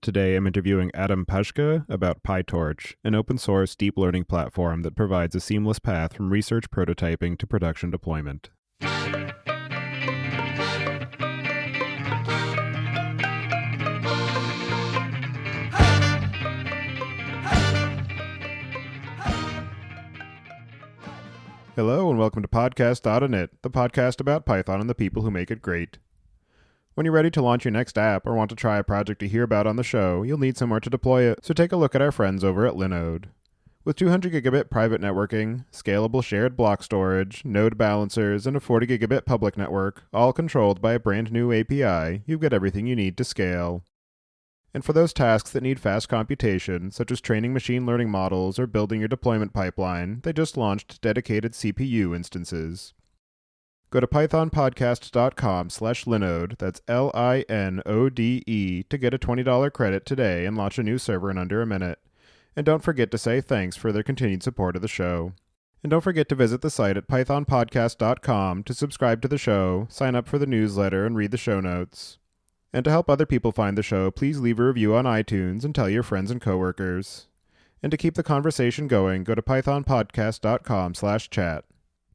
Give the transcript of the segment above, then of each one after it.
Today I'm interviewing Adam Paszke about PyTorch, an open source deep learning platform that provides a seamless path from research prototyping to production deployment. Hello and welcome to Podcast.init, the podcast about Python and the people who make it great. When you're ready to launch your next app or want to try a project to hear about on the show, you'll need somewhere to deploy it, so take a look at our friends over at Linode. With 200 gigabit private networking, scalable shared block storage, node balancers, and a 40 gigabit public network, all controlled by a brand new API, you've got everything you need to scale. And for those tasks that need fast computation, such as training machine learning models or building your deployment pipeline, they just launched dedicated CPU instances. Go to pythonpodcast.com/linode, that's Linode, to get a $20 credit today and launch a new server in under a minute. And don't forget to say thanks for their continued support of the show. And don't forget to visit the site at pythonpodcast.com to subscribe to the show, sign up for the newsletter, and read the show notes. And to help other people find the show, please leave a review on iTunes and tell your friends and coworkers. And to keep the conversation going, go to pythonpodcast.com/chat.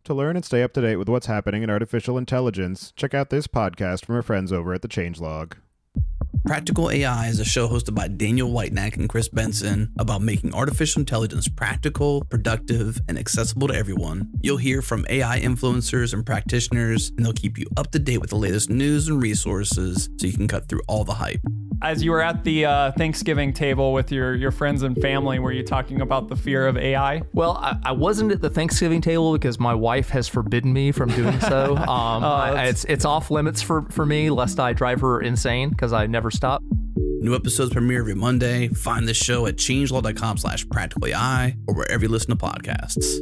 To learn and stay up to date with what's happening in artificial intelligence, check out this podcast from our friends over at the Changelog. Practical AI is a show hosted by Daniel Whitenack and Chris Benson about making artificial intelligence practical, productive, and accessible to everyone. You'll hear from AI influencers and practitioners, and they'll keep you up to date with the latest news and resources so you can cut through all the hype. As you were at the Thanksgiving table with your friends and family, were you talking about the fear of AI? Well, I wasn't at the Thanksgiving table because my wife has forbidden me from doing so. It's off limits for me, lest I drive her insane because I never stop. New episodes premiere every Monday. Find this show at changelog.com/practicalai or wherever you listen to podcasts.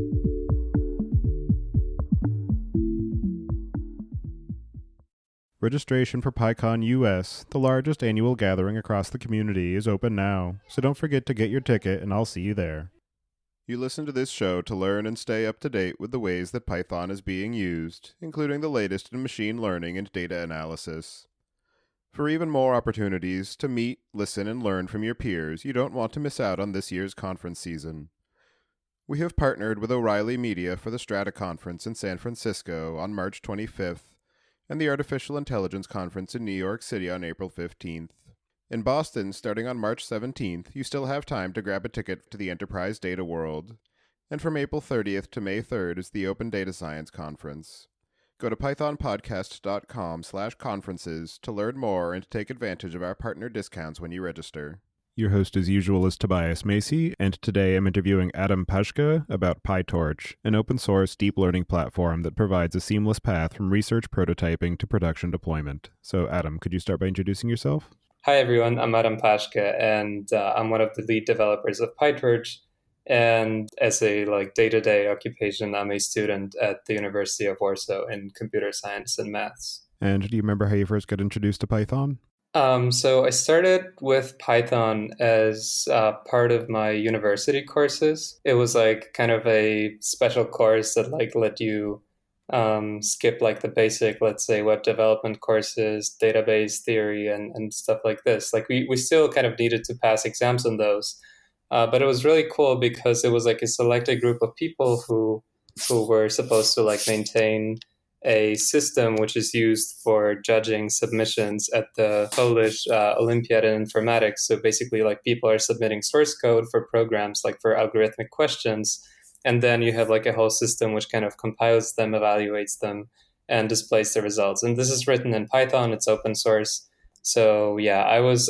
Registration for PyCon US, the largest annual gathering across the community, is open now, so don't forget to get your ticket and I'll see you there. You listen to this show to learn and stay up to date with the ways that Python is being used, including the latest in machine learning and data analysis. For even more opportunities to meet, listen, and learn from your peers, you don't want to miss out on this year's conference season. We have partnered with O'Reilly Media for the Strata Conference in San Francisco on March 25th, and the Artificial Intelligence Conference in New York City on April 15th. In Boston, starting on March 17th, you still have time to grab a ticket to the Enterprise Data World. And from April 30th to May 3rd is the Open Data Science Conference. Go to pythonpodcast.com/conferences to learn more and to take advantage of our partner discounts when you register. Your host as usual is Tobias Macey, and today I'm interviewing Adam Paszke about PyTorch, an open source deep learning platform that provides a seamless path from research prototyping to production deployment. So Adam, could you start by introducing yourself? Hi everyone, I'm Adam Paszke, and I'm one of the lead developers of PyTorch. And as a day-to-day occupation, I'm a student at the University of Warsaw in computer science and maths. And do you remember how you first got introduced to Python? So I started with Python as part of my university courses. It was kind of a special course that let you skip the basic, let's say, web development courses, database theory, and stuff like this. We still kind of needed to pass exams on those. But it was really cool because it was a selected group of people who were supposed to maintain a system which is used for judging submissions at the Polish Olympiad in Informatics. So basically, people are submitting source code for programs, for algorithmic questions, and then you have a whole system which kind of compiles them, evaluates them, and displays the results. And this is written in Python. It's open source. So yeah, I was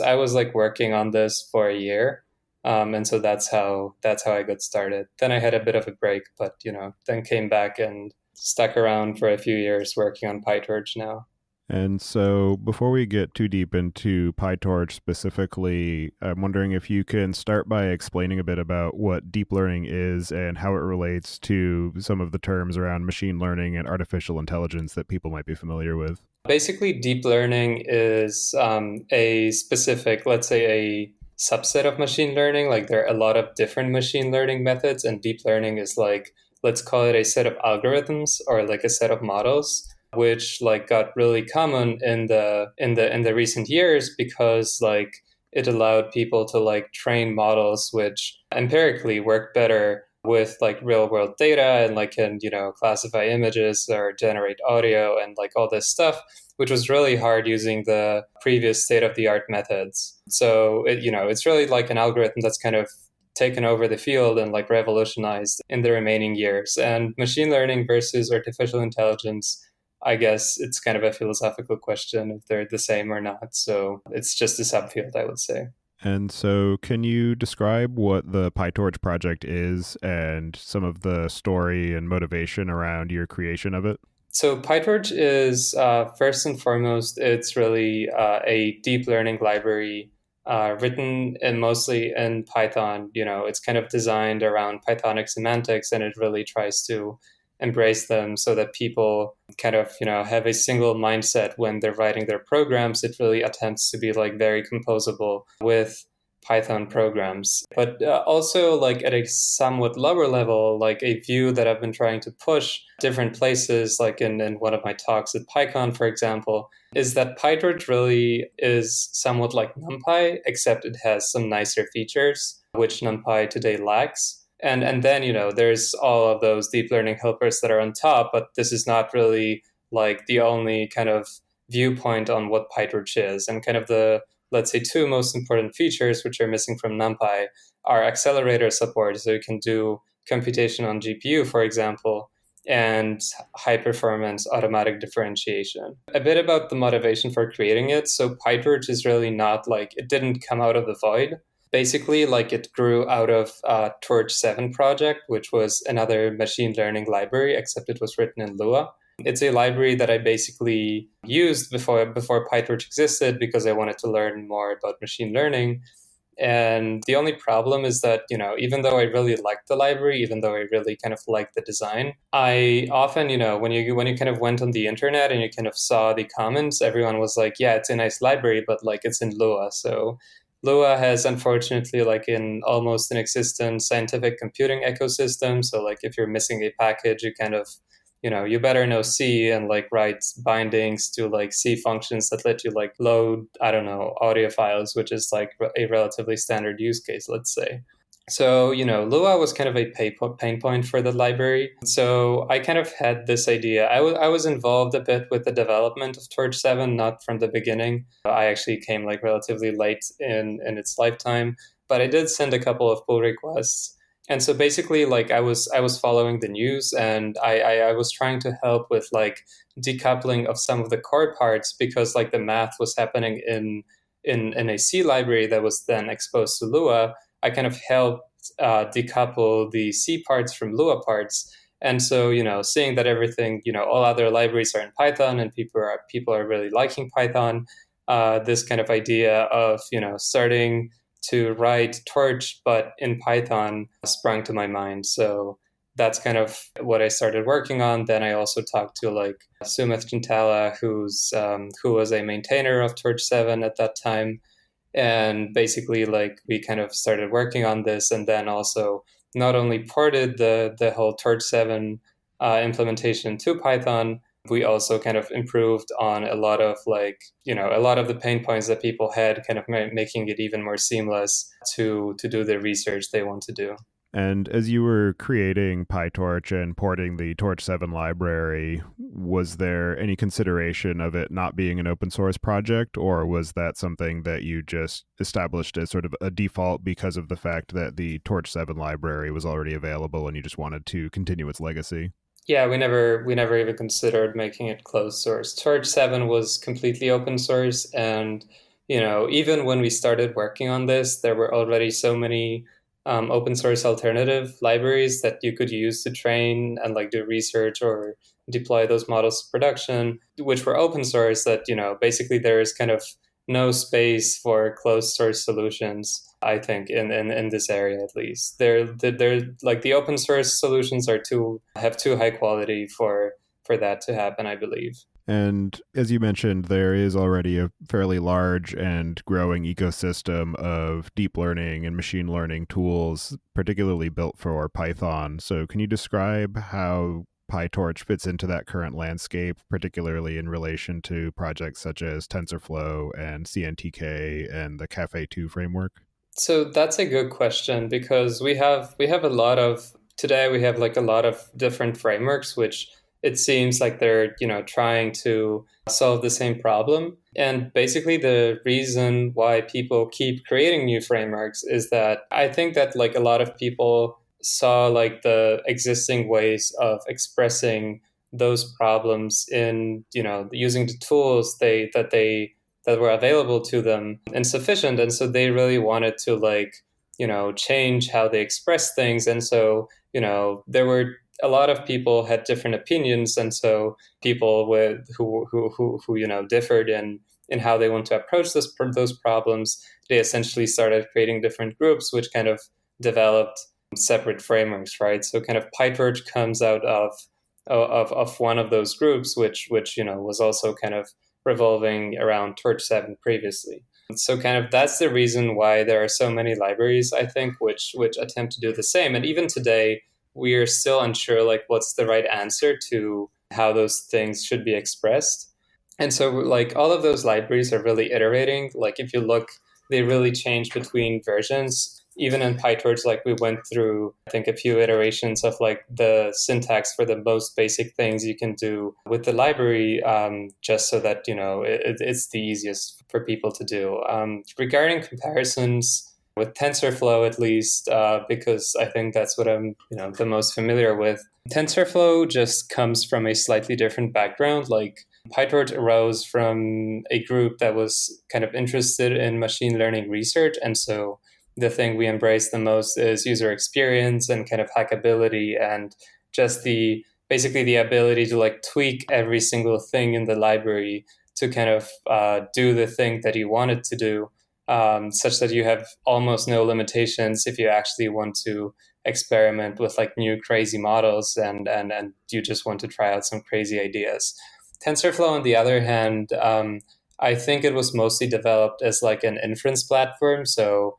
working on this for a year. And so that's how I got started. Then I had a bit of a break, but then came back and stuck around for a few years working on PyTorch now. And so before we get too deep into PyTorch specifically, I'm wondering if you can start by explaining a bit about what deep learning is and how it relates to some of the terms around machine learning and artificial intelligence that people might be familiar with. Basically, deep learning is a specific, let's say, a subset of machine learning. There are a lot of different machine learning methods, and deep learning is let's call it a set of algorithms or a set of models which got really common in the recent years because it allowed people to like train models which empirically work better with like real world data and like can, classify images or generate audio and like all this stuff, which was really hard using the previous state of the art methods. So it's really like an algorithm that's kind of taken over the field and like revolutionized in the remaining years. And machine learning versus artificial intelligence, I guess it's kind of a philosophical question if they're the same or not. So it's just a subfield, I would say. And so can you describe what the PyTorch project is and some of the story and motivation around your creation of it? So PyTorch is, first and foremost, it's really a deep learning library written mostly in Python. It's kind of designed around Pythonic semantics, and it really tries to embrace them so that people kind of, have a single mindset when they're writing their programs. It really attempts to be like very composable with Python programs, but also like at a somewhat lower level, like a view that I've been trying to push different places, like in one of my talks at PyCon, for example, is that PyTorch really is somewhat like NumPy, except it has some nicer features, which NumPy today lacks. And then, there's all of those deep learning helpers that are on top, but this is not really like the only kind of viewpoint on what PyTorch is. And kind of the, let's say, two most important features which are missing from NumPy are accelerator support. So you can do computation on GPU, for example, and high performance automatic differentiation. A bit about the motivation for creating it. So PyTorch is really not like, it didn't come out of the void. Basically, like it grew out of Torch 7 project, which was another machine learning library, except it was written in Lua. It's a library that I basically used before PyTorch existed because I wanted to learn more about machine learning. And the only problem is that, even though I really liked the library, even though I really kind of liked the design, I often, when you kind of went on the internet and you kind of saw the comments, everyone was like, yeah, it's a nice library, but like it's in Lua. So Lua has, unfortunately, like an almost inexistent scientific computing ecosystem. So like if you're missing a package, you kind of, you better know C and like write bindings to like C functions that let you like load, audio files, which is like a relatively standard use case, let's say. So, Lua was kind of a pain point for the library. So I kind of had this idea. I was involved a bit with the development of Torch 7, not from the beginning. I actually came like relatively late in its lifetime, but I did send a couple of pull requests. And so basically, like I was following the news, and I was trying to help with like decoupling of some of the core parts because like the math was happening in a C library that was then exposed to Lua. I kind of helped decouple the C parts from Lua parts. And so, seeing that everything, all other libraries are in Python and people are really liking Python, this kind of idea of, starting to write Torch, but in Python sprung to my mind. So that's kind of what I started working on. Then I also talked to like Sumit Chintala, who was a maintainer of Torch 7 at that time. And basically, like we kind of started working on this, and then also not only ported the whole Torch 7 implementation to Python, we also kind of improved on a lot of the pain points that people had, kind of making it even more seamless to do the research they want to do. And as you were creating PyTorch and porting the Torch 7 library, was there any consideration of it not being an open source project, or was that something that you just established as sort of a default because of the fact that the Torch 7 library was already available and you just wanted to continue its legacy? Yeah, we never even considered making it closed source. Torch 7 was completely open source, and even when we started working on this, there were already so many open source alternative libraries that you could use to train and like do research or deploy those models to production, which were open source, that basically there is kind of no space for closed source solutions, I think, in this area at least. They're like the open source solutions have too high quality for that to happen, I believe. And as you mentioned, there is already a fairly large and growing ecosystem of deep learning and machine learning tools, particularly built for Python. So can you describe how PyTorch fits into that current landscape, particularly in relation to projects such as TensorFlow and CNTK and the Cafe2 framework? So that's a good question, because we have a lot of today we have like a lot of different frameworks which it seems like they're, trying to solve the same problem. And basically the reason why people keep creating new frameworks is that I think that like a lot of people saw like the existing ways of expressing those problems in, using the tools that were available to them insufficient. And so they really wanted to like, change how they express things. And so, there were a lot of people had different opinions. And so people who differed in how they want to approach those problems, they essentially started creating different groups, which kind of developed separate frameworks, right? So kind of PyTorch comes out of one of those groups, which was also kind of revolving around Torch 7 previously. So kind of that's the reason why there are so many libraries, I think, which attempt to do the same. And even today, we are still unsure like what's the right answer to how those things should be expressed. And so like all of those libraries are really iterating. Like if you look, they really change between versions. Even in PyTorch, like we went through, I think, a few iterations of like the syntax for the most basic things you can do with the library, just so that, it's the easiest for people to do. Regarding comparisons with TensorFlow, at least, because I think that's what I'm, the most familiar with. TensorFlow just comes from a slightly different background. Like PyTorch arose from a group that was kind of interested in machine learning research. And so the thing we embrace the most is user experience and kind of hackability and just basically the ability to like tweak every single thing in the library to kind of do the thing that you want it to do, such that you have almost no limitations if you actually want to experiment with like new crazy models and you just want to try out some crazy ideas. TensorFlow, on the other hand, I think it was mostly developed as like an inference platform. So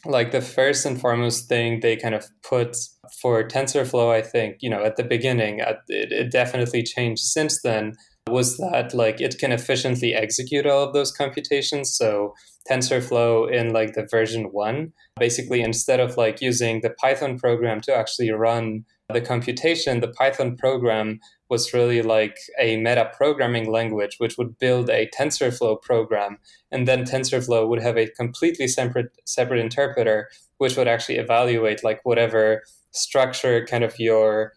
like the first and foremost thing they kind of put for TensorFlow, I think, at the beginning, it definitely changed since then, was that like it can efficiently execute all of those computations. So TensorFlow in like the version 1, basically instead of like using the Python program to actually run the computation, the Python program was really like a meta programming language, which would build a TensorFlow program. And then TensorFlow would have a completely separate interpreter, which would actually evaluate like whatever structure kind of your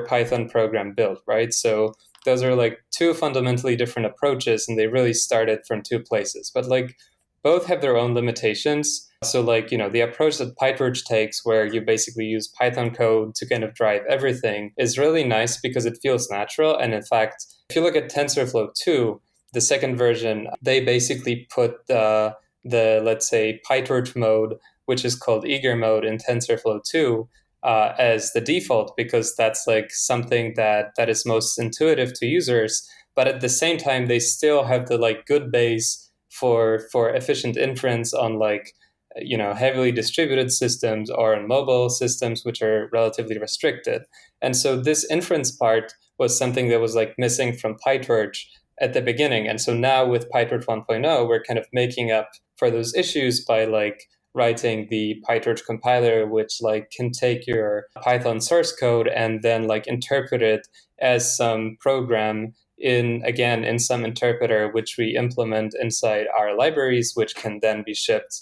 Python program built, right? So those are like two fundamentally different approaches, and they really started from two places. But like both have their own limitations. So like, the approach that PyTorch takes, where you basically use Python code to kind of drive everything, is really nice because it feels natural. And in fact, if you look at TensorFlow 2, the second version, they basically put the let's say, PyTorch mode, which is called eager mode in TensorFlow 2, as the default, because that's like something that is most intuitive to users. But at the same time, they still have the like good base for efficient inference on like, heavily distributed systems or on mobile systems, which are relatively restricted. And so this inference part was something that was like missing from PyTorch at the beginning. And so now with PyTorch 1.0, we're kind of making up for those issues by like writing the PyTorch compiler, which like can take your Python source code and then like interpret it as some program in some interpreter, which we implement inside our libraries, which can then be shipped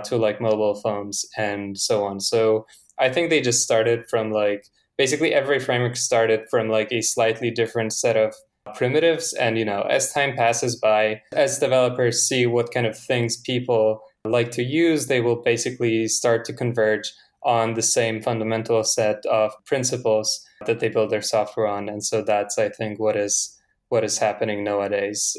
to like mobile phones and so on. So I think they just started from like, basically every framework started from like a slightly different set of primitives. And, as time passes by, as developers see what kind of things people like to use, they will basically start to converge on the same fundamental set of principles that they build their software on. And so that's, I think, what is happening nowadays.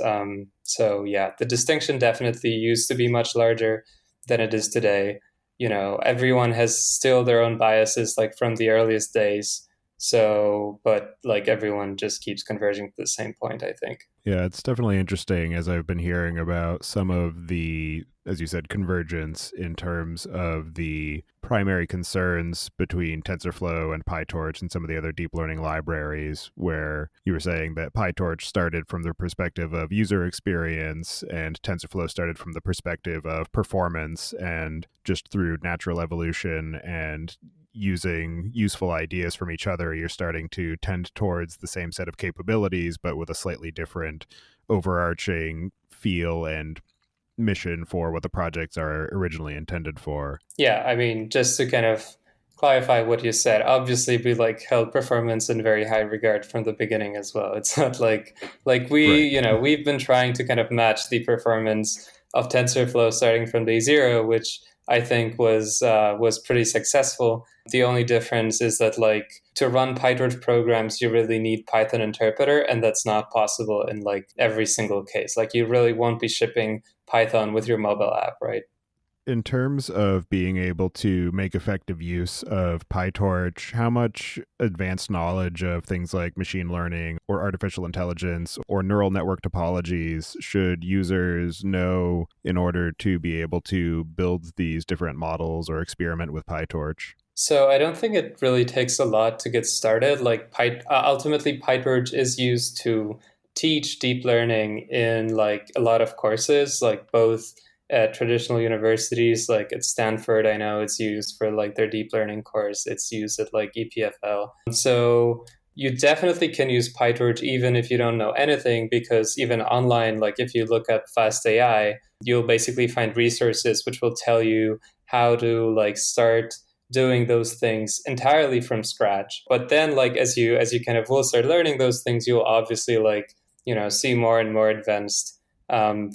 So yeah, the distinction definitely used to be much larger than it is today. Everyone has still their own biases, like from the earliest days. So, but like everyone just keeps converging to the same point, I think. Yeah, it's definitely interesting as I've been hearing about some of the, as you said, convergence in terms of the primary concerns between TensorFlow and PyTorch and some of the other deep learning libraries, where you were saying that PyTorch started from the perspective of user experience and TensorFlow started from the perspective of performance, and just through natural evolution and using useful ideas from each other, you're starting to tend towards the same set of capabilities, but with a slightly different overarching feel and mission for what the projects are originally intended for. Yeah, I mean, just to kind of clarify what you said, obviously we like held performance in very high regard from the beginning as well. It's not like we, Right. we've been trying to kind of match the performance of TensorFlow starting from day zero, which I think was pretty successful. The only difference is that like to run PyTorch programs, you really need Python interpreter, and that's not possible in like every single case. Like you really won't be shipping Python with your mobile app, right? In terms of being able to make effective use of PyTorch, how much advanced knowledge of things like machine learning or artificial intelligence or neural network topologies should users know in order to be able to build these different models or experiment with PyTorch? So I don't think it really takes a lot to get started. Like ultimately, PyTorch is used to teach deep learning in like a lot of courses, like both at traditional universities, like at Stanford, I know it's used for like their deep learning course. It's used at like EPFL. So you definitely can use PyTorch even if you don't know anything, because even online, like if you look up Fast AI, you'll basically find resources which will tell you how to like start doing those things entirely from scratch. But then like as you kind of will start learning those things, you'll obviously like, see more and more advanced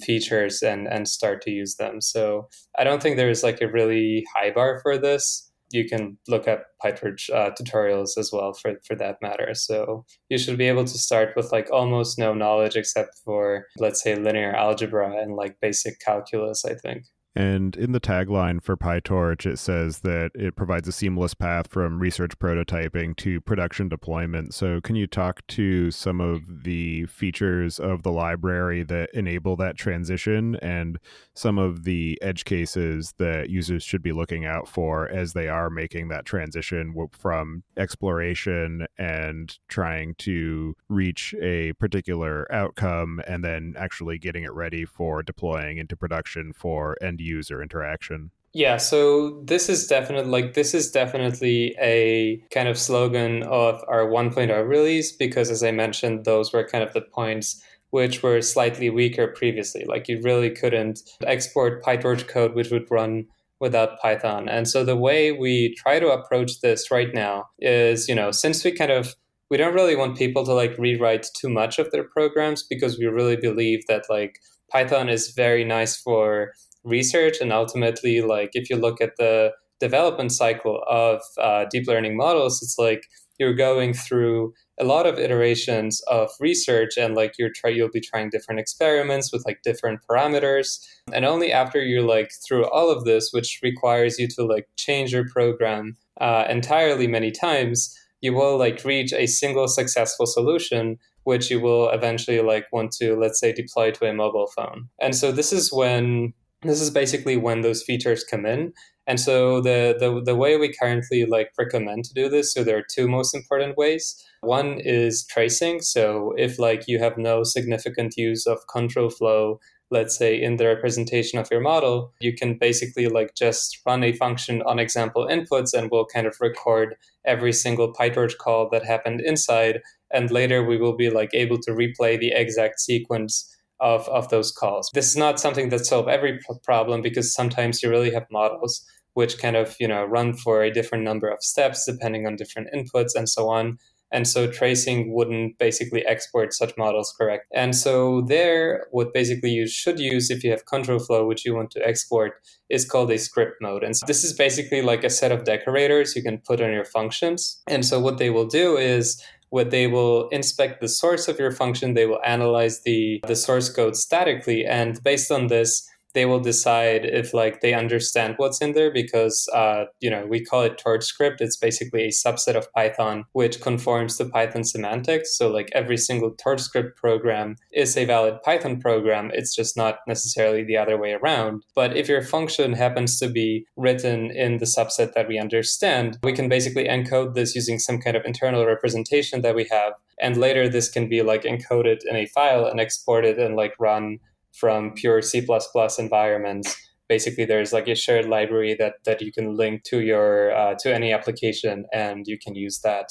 features and start to use them. So I don't think there's like a really high bar for this. You can look up PyTorch tutorials as well for that matter. So you should be able to start with like almost no knowledge except for, let's say, linear algebra and like basic calculus, I think. And in the tagline for PyTorch, it says that it provides a seamless path from research prototyping to production deployment. So can you talk to some of the features of the library that enable that transition and some of the edge cases that users should be looking out for as they are making that transition from exploration and trying to reach a particular outcome and then actually getting it ready for deploying into production for end user interaction? Yeah, so this is definitely a kind of slogan of our 1.0 release, because as I mentioned, those were kind of the points which were slightly weaker previously. Like you really couldn't export PyTorch code which would run without Python. And so the way we try to approach this right now is, since we don't really want people to like rewrite too much of their programs, because we really believe that like Python is very nice for research, and ultimately, like if you look at the development cycle of deep learning models, it's like you're going through a lot of iterations of research, and like you'll be trying different experiments with like different parameters, and only after you're like through all of this, which requires you to like change your program entirely many times, you will like reach a single successful solution which you will eventually like want to, let's say, deploy to a mobile phone. And so this is basically when those features come in. And so the way we currently like recommend to do this, so there are two most important ways. One is tracing. So if like you have no significant use of control flow, let's say in the representation of your model, you can basically like just run a function on example inputs and we'll kind of record every single PyTorch call that happened inside. And later we will be like able to replay the exact sequence of those calls. This is not something that solves every problem, because sometimes you really have models which kind of, run for a different number of steps depending on different inputs and so on. And so tracing wouldn't basically export such models correct. And so there, what basically you should use if you have control flow, which you want to export, is called a script mode. And so this is basically like a set of decorators you can put on your functions. And so what they will do is, they will inspect the source of your function, they will analyze the source code statically, and based on this, they will decide if like they understand what's in there because, we call it Torch script. It's basically a subset of Python which conforms to Python semantics. So like every single Torch script program is a valid Python program. It's just not necessarily the other way around. But if your function happens to be written in the subset that we understand, we can basically encode this using some kind of internal representation that we have. And later this can be like encoded in a file and exported and like run from pure C++ environments. Basically, there's like a shared library that you can link to your to any application, and you can use that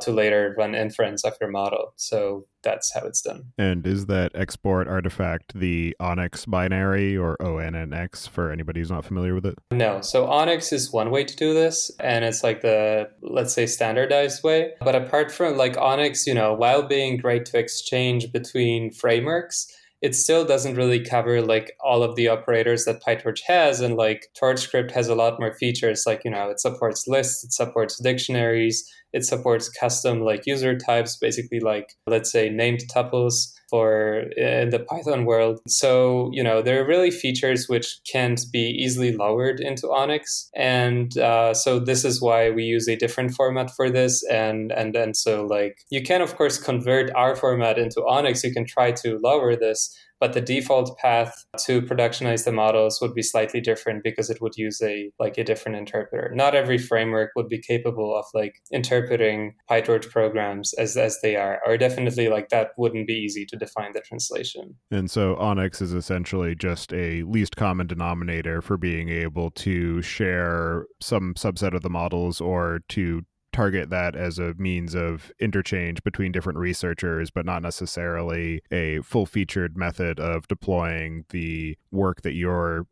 to later run inference of your model. So that's how it's done. And is that export artifact the Onyx binary, or ONNX, for anybody who's not familiar with it? No. So Onyx is one way to do this, and it's like the, let's say, standardized way. But apart from like Onyx, while being great to exchange between frameworks, it still doesn't really cover like all of the operators that PyTorch has. And like Torch script has a lot more features, like, it supports lists, it supports dictionaries, it supports custom like user types, basically like, let's say, named tuples for in the Python world. So, there are really features which can't be easily lowered into Onyx. And so this is why we use a different format for this. And then so like you can, of course, convert our format into Onyx. You can try to lower this, but the default path to productionize the models would be slightly different because it would use a different interpreter. Not every framework would be capable of like interpreting PyTorch programs as they are, or definitely like that wouldn't be easy to define the translation. And so Onyx is essentially just a least common denominator for being able to share some subset of the models, or to target that as a means of interchange between different researchers, but not necessarily a full-featured method of deploying the work that you're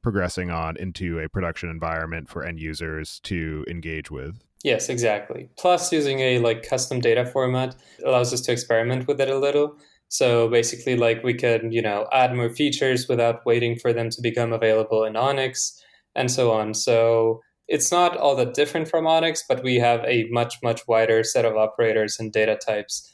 progressing on into a production environment for end users to engage with. Yes, exactly. Plus, using a like custom data format allows us to experiment with it a little. So basically, like we can, add more features without waiting for them to become available in Onyx and so on. So it's not all that different from Onyx, but we have a much, much wider set of operators and data types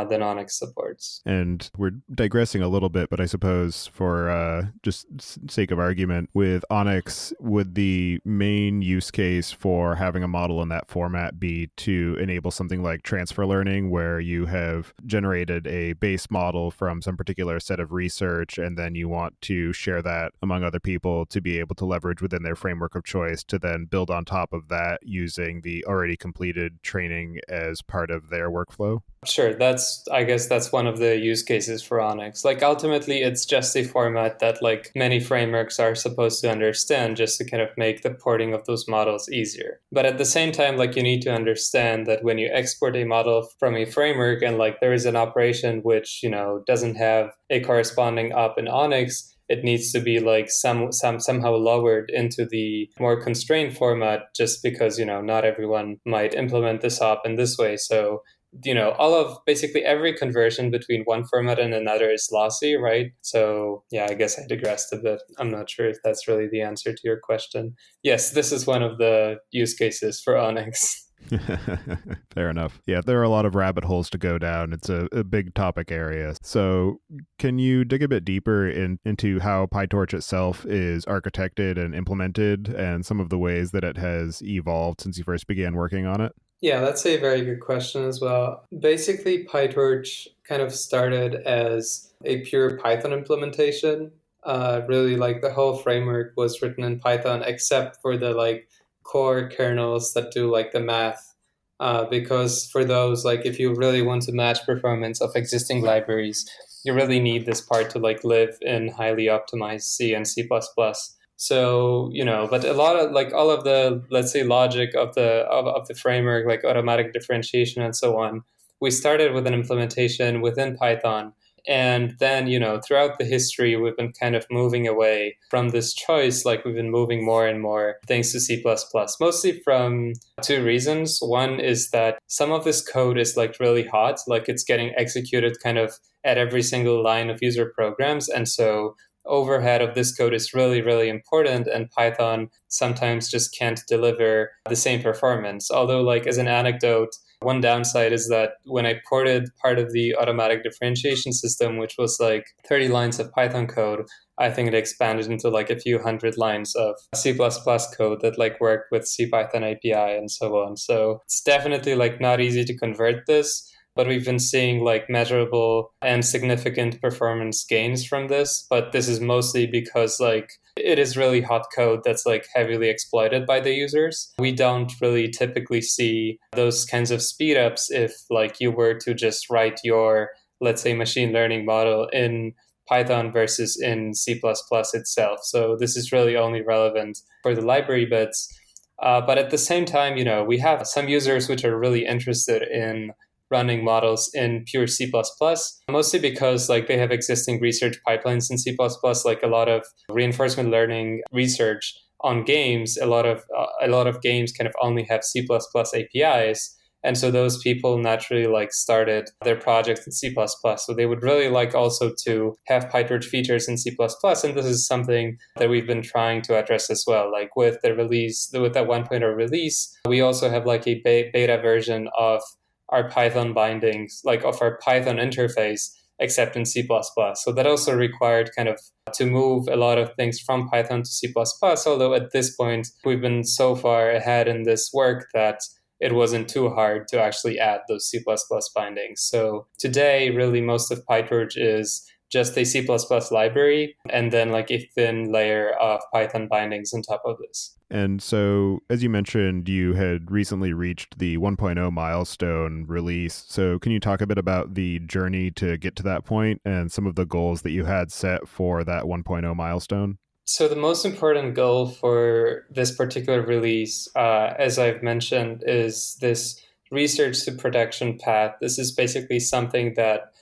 than Onyx supports. And we're digressing a little bit, but I suppose for just sake of argument, with Onyx, would the main use case for having a model in that format be to enable something like transfer learning, where you have generated a base model from some particular set of research, and then you want to share that among other people to be able to leverage within their framework of choice to then build on top of that using the already completed training as part of their workflow? Sure, I guess that's one of the use cases for Onyx. Like ultimately, it's just a format that like many frameworks are supposed to understand, just to kind of make the porting of those models easier. But at the same time, like you need to understand that when you export a model from a framework and like there is an operation which, doesn't have a corresponding op in Onyx, it needs to be like somehow lowered into the more constrained format, just because, not everyone might implement this op in this way. So all of basically every conversion between one format and another is lossy, right? So yeah, I guess I digressed a bit. I'm not sure if that's really the answer to your question. Yes, this is one of the use cases for Onyx. Fair enough. Yeah, there are a lot of rabbit holes to go down. It's a big topic area. So can you dig a bit deeper into how PyTorch itself is architected and implemented, and some of the ways that it has evolved since you first began working on it? Yeah, that's a very good question as well. Basically, PyTorch kind of started as a pure Python implementation. Really, like the whole framework was written in Python, except for the like core kernels that do like the math. Because for those, like if you really want to match performance of existing libraries, you really need this part to like live in highly optimized C and C++. So, but a lot of like all of the, let's say, logic of the framework, like automatic differentiation and so on, we started with an implementation within Python. And then, throughout the history, we've been kind of moving away from this choice. Like we've been moving more and more thanks to C++, mostly from two reasons. One is that some of this code is like really hot, like it's getting executed kind of at every single line of user programs. And so overhead of this code is really, really important, and Python sometimes just can't deliver the same performance. Although, like as an anecdote, One downside is that when I ported part of the automatic differentiation system, which was like 30 lines of Python code, I think it expanded into like a few hundred lines of C++ code that like worked with CPython API and so on. So it's definitely like not easy to convert this, but we've been seeing like measurable and significant performance gains from this. But this is mostly because like it is really hot code that's like heavily exploited by the users. We don't really typically see those kinds of speed ups if like you were to just write your, let's say, machine learning model in Python versus in C++ itself. So this is really only relevant for the library bits. But at the same time, we have some users which are really interested in running models in pure C++, mostly because like they have existing research pipelines in C++, like a lot of reinforcement learning research on games. A lot of games kind of only have C++ APIs. And so those people naturally like started their projects in C++. So they would really like also to have PyTorch features in C++. And this is something that we've been trying to address as well. Like with that 1.0 release, we also have like a beta version of our Python bindings, like of our Python interface, except in C++. So that also required kind of to move a lot of things from Python to C++, although at this point, we've been so far ahead in this work that it wasn't too hard to actually add those C++ bindings. So today, really, most of PyTorch is just a C++ library and then like a thin layer of Python bindings on top of this. And so, as you mentioned, you had recently reached the 1.0 milestone release. So can you talk a bit about the journey to get to that point and some of the goals that you had set for that 1.0 milestone? So the most important goal for this particular release, as I've mentioned, is this research to production path. This is basically something that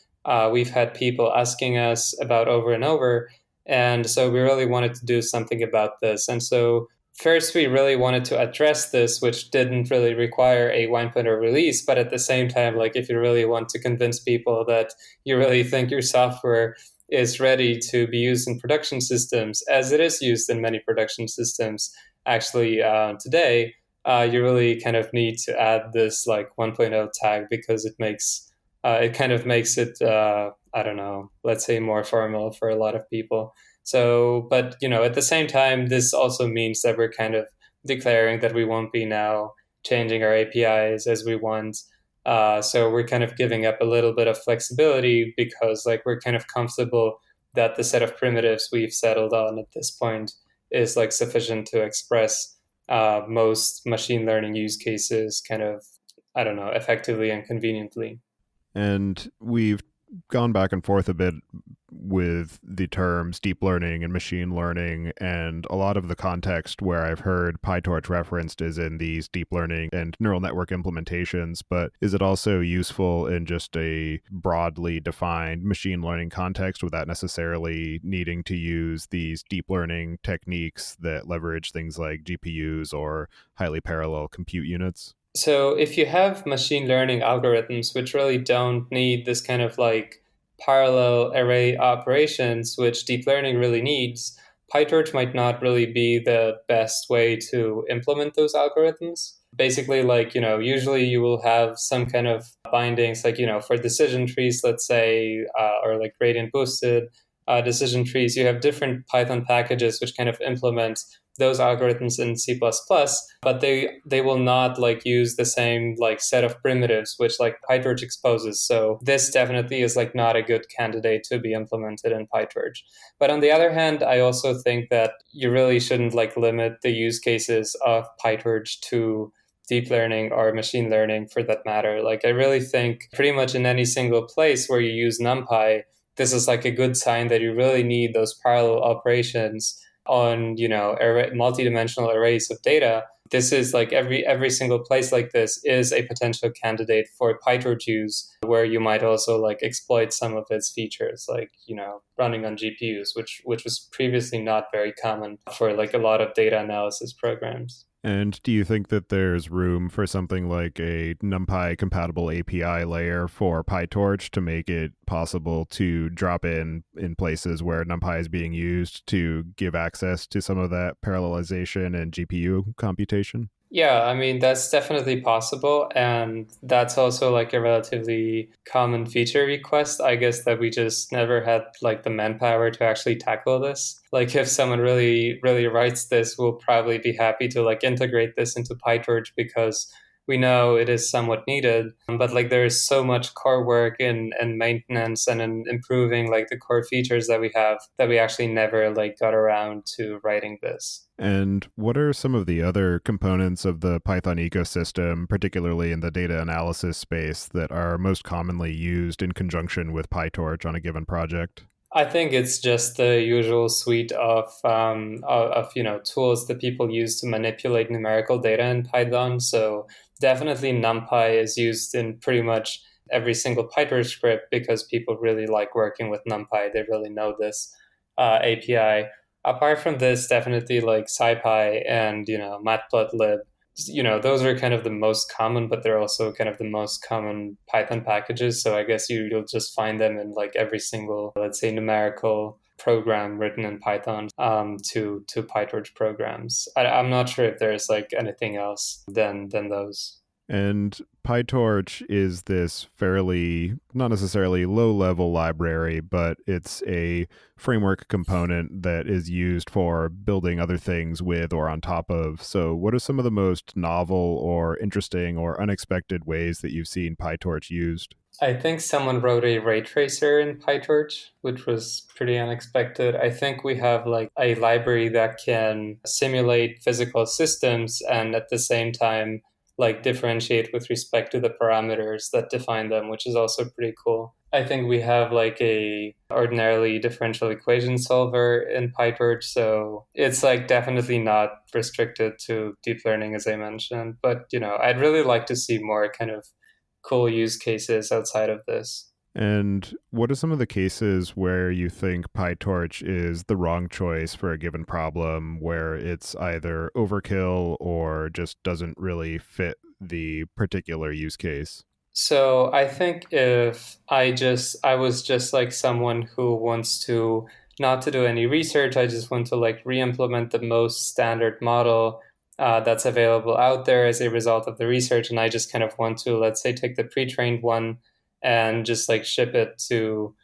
we've had people asking us about over and over. And so we really wanted to do something about this. And so first, we really wanted to address this, which didn't really require a 1.0 release. But at the same time, like if you really want to convince people that you really think your software is ready to be used in production systems, as it is used in many production systems actually today, you really kind of need to add this like 1.0 tag because it makes it kind of makes it let's say more formal for a lot of people. So, but at the same time, this also means that we're kind of declaring that we won't be now changing our APIs as we want. So we're kind of giving up a little bit of flexibility because like we're kind of comfortable that the set of primitives we've settled on at this point is like sufficient to express most machine learning use cases kind of, effectively and conveniently. And we've gone back and forth a bit with the terms deep learning and machine learning, and a lot of the context where I've heard PyTorch referenced is in these deep learning and neural network implementations, but is it also useful in just a broadly defined machine learning context without necessarily needing to use these deep learning techniques that leverage things like GPUs or highly parallel compute units? So if you have machine learning algorithms which really don't need this kind of like parallel array operations, which deep learning really needs, PyTorch might not really be the best way to implement those algorithms. Basically, like, usually you will have some kind of bindings, like, for decision trees, let's say, or like gradient boosted decision trees, you have different Python packages which kind of implement those algorithms in C++, but they will not like use the same like set of primitives which like PyTorch exposes. So this definitely is like not a good candidate to be implemented in PyTorch. But on the other hand, I also think that you really shouldn't like limit the use cases of PyTorch to deep learning or machine learning for that matter. Like I really think pretty much in any single place where you use NumPy, this is like a good sign that you really need those parallel operations on, multi-dimensional arrays of data. This is like every single place like this is a potential candidate for PyTorch use, where you might also like exploit some of its features, like, running on GPUs, which was previously not very common for like a lot of data analysis programs. And do you think that there's room for something like a NumPy compatible API layer for PyTorch to make it possible to drop in places where NumPy is being used to give access to some of that parallelization and GPU computation? Yeah, I mean, that's definitely possible. And that's also like a relatively common feature request. I guess that we just never had like the manpower to actually tackle this. Like if someone really, really writes this, we'll probably be happy to like integrate this into PyTorch because we know it is somewhat needed. But like there's so much core work and maintenance and in improving like the core features that we have that we actually never like got around to writing this. And what are some of the other components of the Python ecosystem, particularly in the data analysis space, that are most commonly used in conjunction with PyTorch on a given project? I think it's just the usual suite of tools that people use to manipulate numerical data in Python. So definitely NumPy is used in pretty much every single PyTorch script because people really like working with NumPy. They really know this API. Apart from this, definitely like SciPy and Matplotlib. Those are kind of the most common, but they're also kind of the most common Python packages. So I guess you'll just find them in like every single, let's say, numerical program written in Python to PyTorch programs. I'm not sure if there's like anything else than those. And PyTorch is this fairly, not necessarily low-level library, but it's a framework component that is used for building other things with or on top of. So what are some of the most novel or interesting or unexpected ways that you've seen PyTorch used? I think someone wrote a ray tracer in PyTorch, which was pretty unexpected. I think we have like a library that can simulate physical systems and at the same time like differentiate with respect to the parameters that define them, which is also pretty cool. I think we have like a ordinarily differential equation solver in PyTorch, so it's like definitely not restricted to deep learning as I mentioned. But I'd really like to see more kind of cool use cases outside of this. And what are some of the cases where you think PyTorch is the wrong choice for a given problem, where it's either overkill or just doesn't really fit the particular use case? So I think if I was just like someone who wants to not to do any research, I just want to like re-implement the most standard model that's available out there as a result of the research, and I just kind of want to, let's say, take the pre-trained one and just like ship it to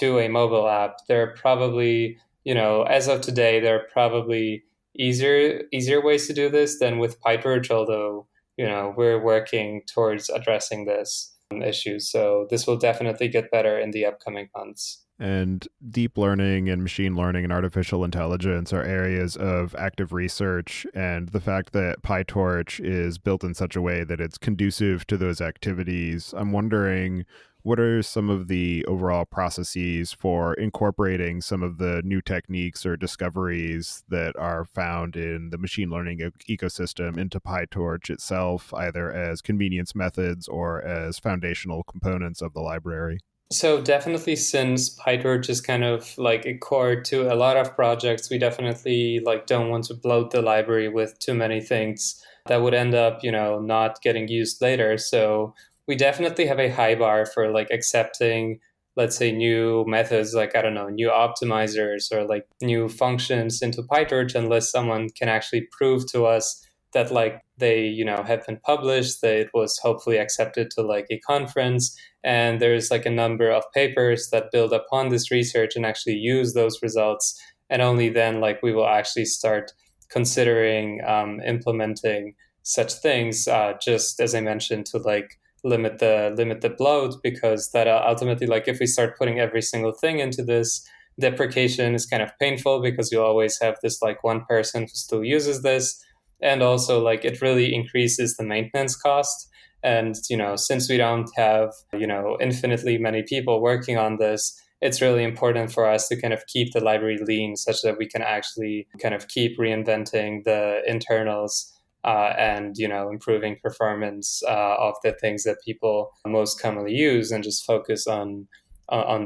a mobile app. There are probably, as of today, there are probably easier ways to do this than with PyTorch, although we're working towards addressing this issue. So this will definitely get better in the upcoming months. And deep learning and machine learning and artificial intelligence are areas of active research. And the fact that PyTorch is built in such a way that it's conducive to those activities, I'm wondering, what are some of the overall processes for incorporating some of the new techniques or discoveries that are found in the machine learning ecosystem into PyTorch itself, either as convenience methods or as foundational components of the library? So definitely, since PyTorch is kind of like a core to a lot of projects, we definitely like don't want to bloat the library with too many things that would end up, not getting used later. So we definitely have a high bar for like accepting, let's say, new methods, like, I don't know, new optimizers or like new functions into PyTorch, unless someone can actually prove to us that like they, have been published, that it was hopefully accepted to like a conference. And there's like a number of papers that build upon this research and actually use those results. And only then like we will actually start considering implementing such things, just as I mentioned, to like limit the bloat, because that ultimately, like if we start putting every single thing into this, deprecation is kind of painful because you always have this like one person who still uses this. And also like it really increases the maintenance cost. And, since we don't have, infinitely many people working on this, it's really important for us to kind of keep the library lean such that we can actually kind of keep reinventing the internals and, improving performance of the things that people most commonly use and just focus on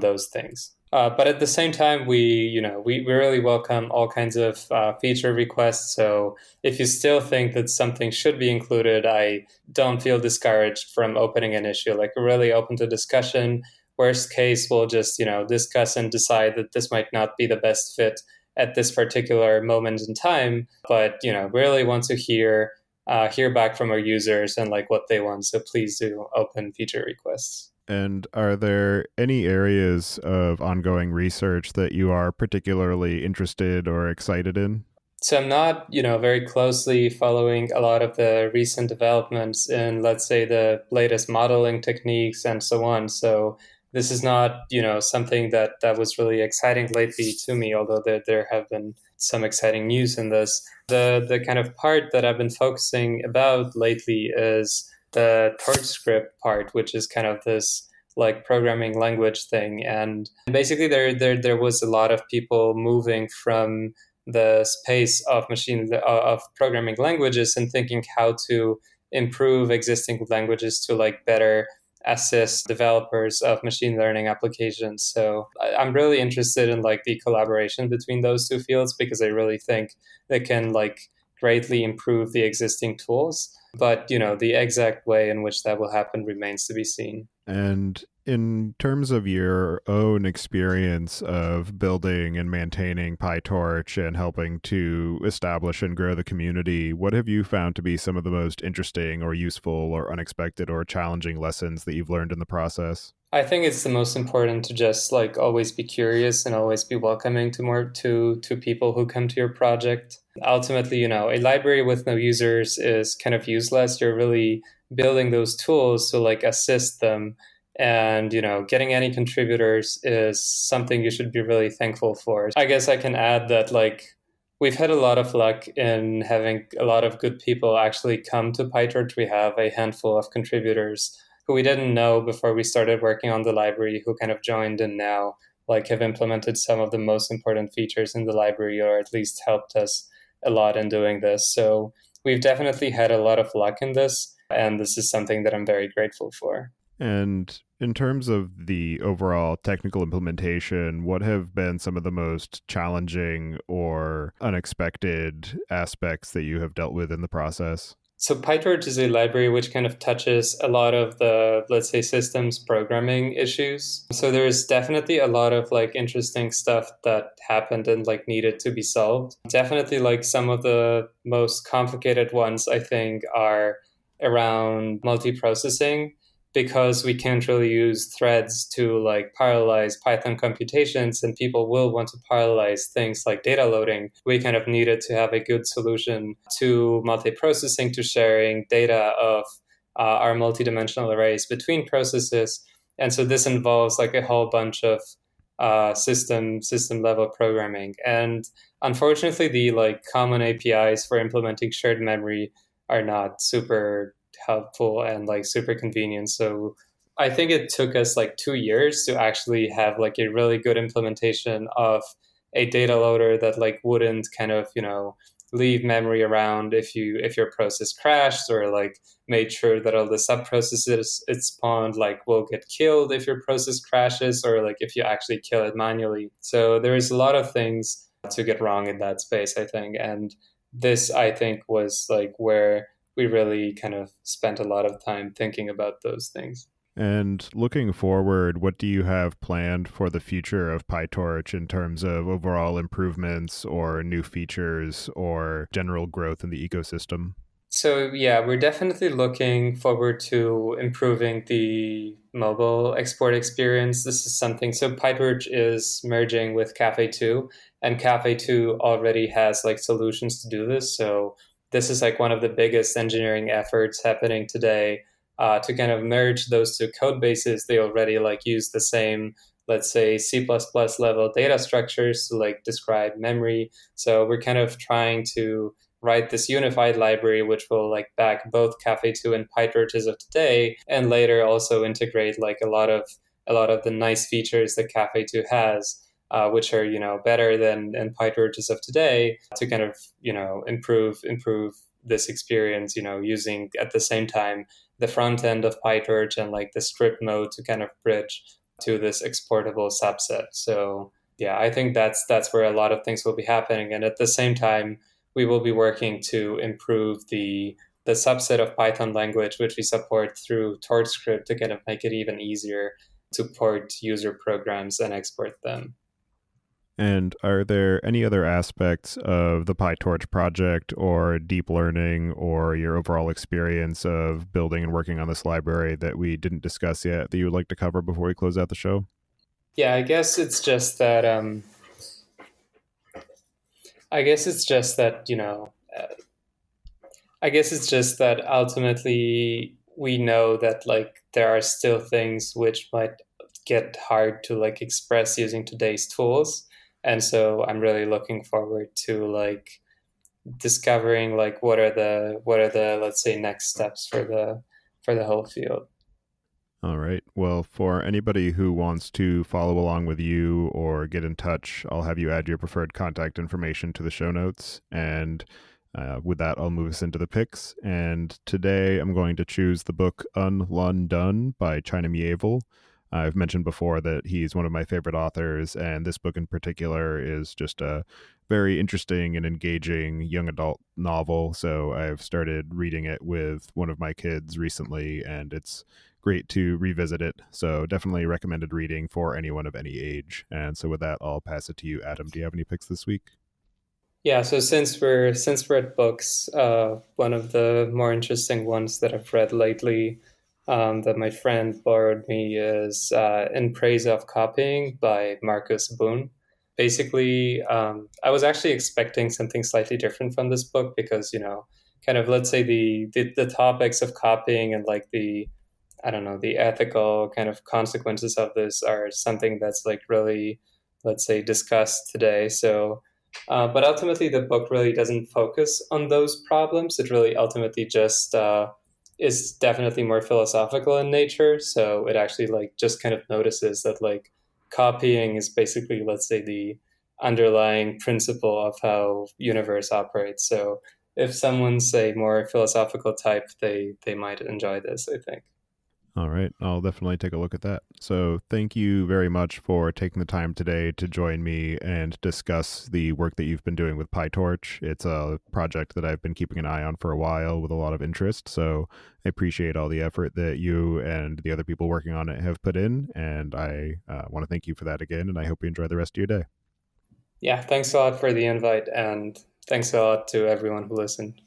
those things. But at the same time, we really welcome all kinds of feature requests. So if you still think that something should be included, I don't feel discouraged from opening an issue. Like, we're really open to discussion. Worst case, we'll just discuss and decide that this might not be the best fit at this particular moment in time. But we really want to hear hear back from our users and like what they want. So please do open feature requests. And are there any areas of ongoing research that you are particularly interested or excited in? So I'm not, very closely following a lot of the recent developments in, let's say, the latest modeling techniques and so on. So this is not, something that was really exciting lately to me, although there have been some exciting news in this. The kind of part that I've been focusing about lately is the Torch script part, which is kind of this like programming language thing. And basically there was a lot of people moving from the space of programming languages and thinking how to improve existing languages to like better assist developers of machine learning applications. So I'm really interested in like the collaboration between those two fields, because I really think they can like greatly improve the existing tools. But, the exact way in which that will happen remains to be seen. And in terms of your own experience of building and maintaining PyTorch and helping to establish and grow the community, what have you found to be some of the most interesting or useful or unexpected or challenging lessons that you've learned in the process? I think it's the most important to just like always be curious and always be welcoming to people who come to your project. Ultimately, a library with no users is kind of useless. You're really building those tools to like assist them. And, getting any contributors is something you should be really thankful for. I guess I can add that like we've had a lot of luck in having a lot of good people actually come to PyTorch. We have a handful of contributors who we didn't know before we started working on the library, who kind of joined and now like have implemented some of the most important features in the library, or at least helped us a lot in doing this. So we've definitely had a lot of luck in this, and this is something that I'm very grateful for. And in terms of the overall technical implementation, what have been some of the most challenging or unexpected aspects that you have dealt with in the process? So PyTorch is a library which kind of touches a lot of the, let's say, systems programming issues. So there's definitely a lot of like interesting stuff that happened and like needed to be solved. Definitely like some of the most complicated ones, I think, are around multiprocessing, because we can't really use threads to like parallelize Python computations, and people will want to parallelize things like data loading. We kind of needed to have a good solution to multiprocessing, to sharing data of our multidimensional arrays between processes. And so this involves like a whole bunch of system level programming. And unfortunately, the like common APIs for implementing shared memory are not super helpful and like super convenient. So I think it took us like 2 years to actually have like a really good implementation of a data loader that like wouldn't kind of, leave memory around if your process crashed, or like made sure that all the sub processes it spawned like will get killed if your process crashes, or like if you actually kill it manually. So there is a lot of things to get wrong in that space, I think. And this, I think, was like where we really kind of spent a lot of time thinking about those things. And looking forward, what do you have planned for the future of PyTorch in terms of overall improvements or new features or general growth in the ecosystem? So yeah, we're definitely looking forward to improving the mobile export experience. This is something, so PyTorch is merging with Cafe 2, and Cafe 2 already has like solutions to do this. So this is like one of the biggest engineering efforts happening today to kind of merge those two code bases. They already like use the same, let's say, C++ level data structures to like describe memory. So we're kind of trying to write this unified library which will like back both Cafe 2 and PyTorch as of today, and later also integrate like a lot of the nice features that Cafe 2 has. Which are better than PyTorch as of today, to kind of improve this experience, using at the same time the front end of PyTorch and like the script mode to kind of bridge to this exportable subset. So yeah, I think that's where a lot of things will be happening, and at the same time we will be working to improve the subset of Python language which we support through Torch script to kind of make it even easier to port user programs and export them. And are there any other aspects of the PyTorch project or deep learning or your overall experience of building and working on this library that we didn't discuss yet that you would like to cover before we close out the show? Yeah, I guess it's just that I guess it's just that ultimately we know that like there are still things which might get hard to like express using today's tools. And so I'm really looking forward to like discovering like what are the let's say next steps for the whole field. All right. Well, for anybody who wants to follow along with you or get in touch, I'll have you add your preferred contact information to the show notes. And with that, I'll move us into the picks. And today I'm going to choose the book Unlundone by China Mieville. I've mentioned before that he's one of my favorite authors, and this book in particular is just a very interesting and engaging young adult novel. So I've started reading it with one of my kids recently, and it's great to revisit it. So definitely recommended reading for anyone of any age. And so with that, I'll pass it to you, Adam. Do you have any picks this week? Yeah, so since we're at books, one of the more interesting ones that I've read lately that my friend borrowed me is In Praise of Copying by Marcus Boone. Basically, I was actually expecting something slightly different from this book because, kind of let's say the topics of copying and like the, I don't know, the ethical kind of consequences of this are something that's like really, let's say, discussed today. So, but ultimately the book really doesn't focus on those problems. It really ultimately just is definitely more philosophical in nature. So it actually like just kind of notices that like copying is basically, let's say, the underlying principle of how universe operates. So if someone's a more philosophical type, they might enjoy this, I think. All right, I'll definitely take a look at that. So thank you very much for taking the time today to join me and discuss the work that you've been doing with PyTorch. It's a project that I've been keeping an eye on for a while with a lot of interest. So I appreciate all the effort that you and the other people working on it have put in. And I want to thank you for that again. And I hope you enjoy the rest of your day. Yeah, thanks a lot for the invite, and thanks a lot to everyone who listened.